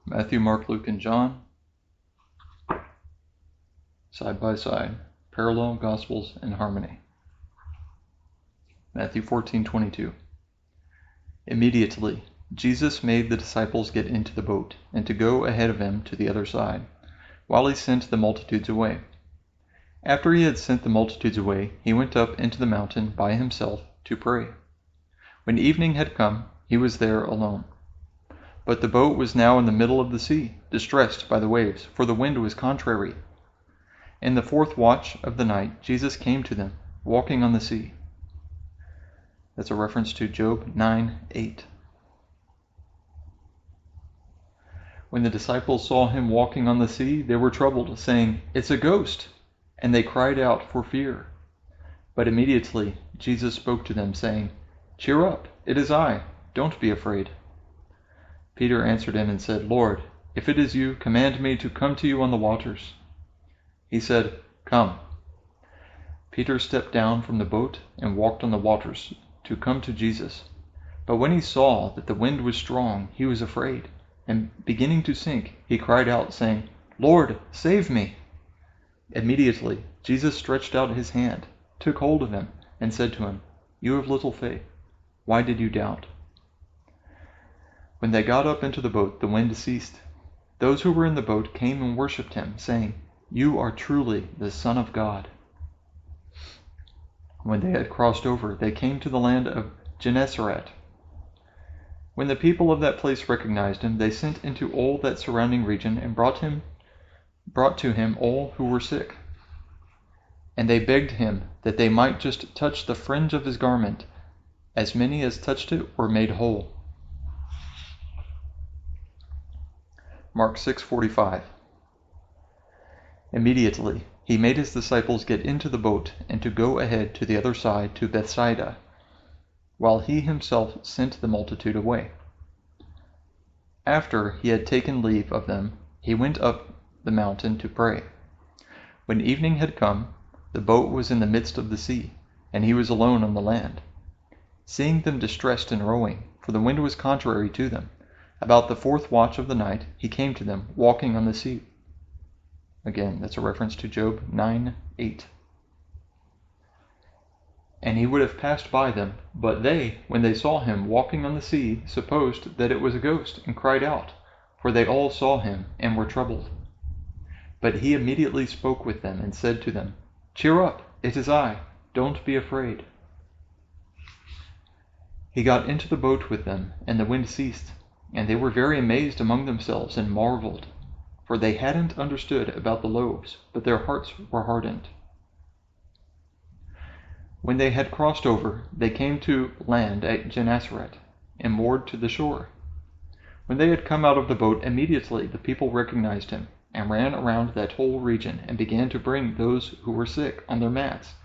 Matthew, Mark, Luke, and John, side by side, parallel Gospels in harmony. Matthew 14:22. Immediately, Jesus made the disciples get into the boat and to go ahead of him to the other side, while he sent the multitudes away. After he had sent the multitudes away, he went up into the mountain by himself to pray. When evening had come, he was there alone. But the boat was now in the middle of the sea, distressed by the waves, for the wind was contrary. In the fourth watch of the night, Jesus came to them, walking on the sea. That's a reference to Job 9:8. When the disciples saw him walking on the sea, they were troubled, saying, "It's a ghost!" And they cried out for fear. But immediately Jesus spoke to them, saying, "Cheer up, it is I, don't be afraid." Peter answered him and said, "Lord, if it is you, command me to come to you on the waters." He said, "Come." Peter stepped down from the boat and walked on the waters to come to Jesus. But when he saw that the wind was strong, he was afraid, and beginning to sink, he cried out, saying, "Lord, save me!" Immediately Jesus stretched out his hand, took hold of him, and said to him, "You have little faith. Why did you doubt?" When they got up into the boat, the wind ceased. Those who were in the boat came and worshipped him, saying, "You are truly the Son of God." When they had crossed over, they came to the land of Gennesaret. When the people of that place recognized him, they sent into all that surrounding region and brought to him all who were sick. And they begged him that they might just touch the fringe of his garment. As many as touched it were made whole. Mark 6:45. Immediately he made his disciples get into the boat and to go ahead to the other side to Bethsaida, while he himself sent the multitude away. After he had taken leave of them, he went up the mountain to pray. When evening had come, the boat was in the midst of the sea, and he was alone on the land. Seeing them distressed in rowing, for the wind was contrary to them, about the fourth watch of the night, he came to them, walking on the sea. Again, that's a reference to Job 9:8. And he would have passed by them, but they, when they saw him walking on the sea, supposed that it was a ghost, and cried out, for they all saw him, and were troubled. But he immediately spoke with them, and said to them, "Cheer up, it is I, don't be afraid." He got into the boat with them, and the wind ceased, and they were very amazed among themselves, and marveled, for they hadn't understood about the loaves, but their hearts were hardened. When they had crossed over, they came to land at Gennesaret, and moored to the shore. When they had come out of the boat, immediately the people recognized him, and ran around that whole region, and began to bring those who were sick on their mats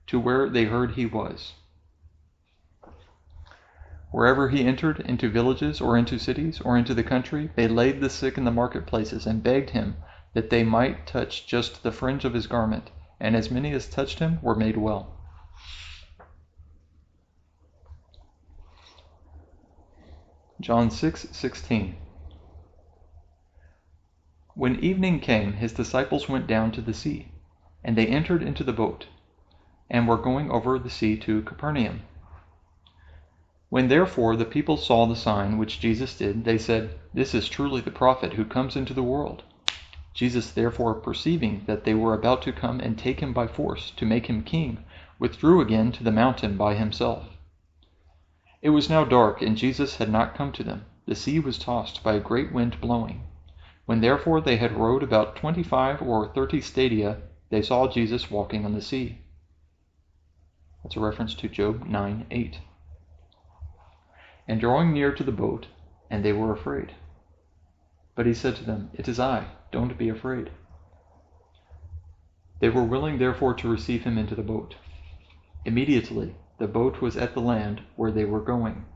to where they heard he was. Wherever he entered, into villages or into cities or into the country, they laid the sick in the marketplaces and begged him that they might touch just the fringe of his garment, and as many as touched him were made well. John 6:16. When evening came, his disciples went down to the sea, and they entered into the boat, and were going over the sea to Capernaum. When therefore the people saw the sign which Jesus did, they said, "This is truly the prophet who comes into the world." Jesus therefore, perceiving that they were about to come and take him by force to make him king, withdrew again to the mountain by himself. It was now dark, and Jesus had not come to them. The sea was tossed by a great wind blowing. When therefore they had rowed about 25 or 30 stadia, they saw Jesus walking on the sea. That's a reference to Job 9:8. And drawing near to the boat, and they were afraid. But he said to them, "It is I, don't be afraid." They were willing therefore to receive him into the boat. Immediately the boat was at the land where they were going,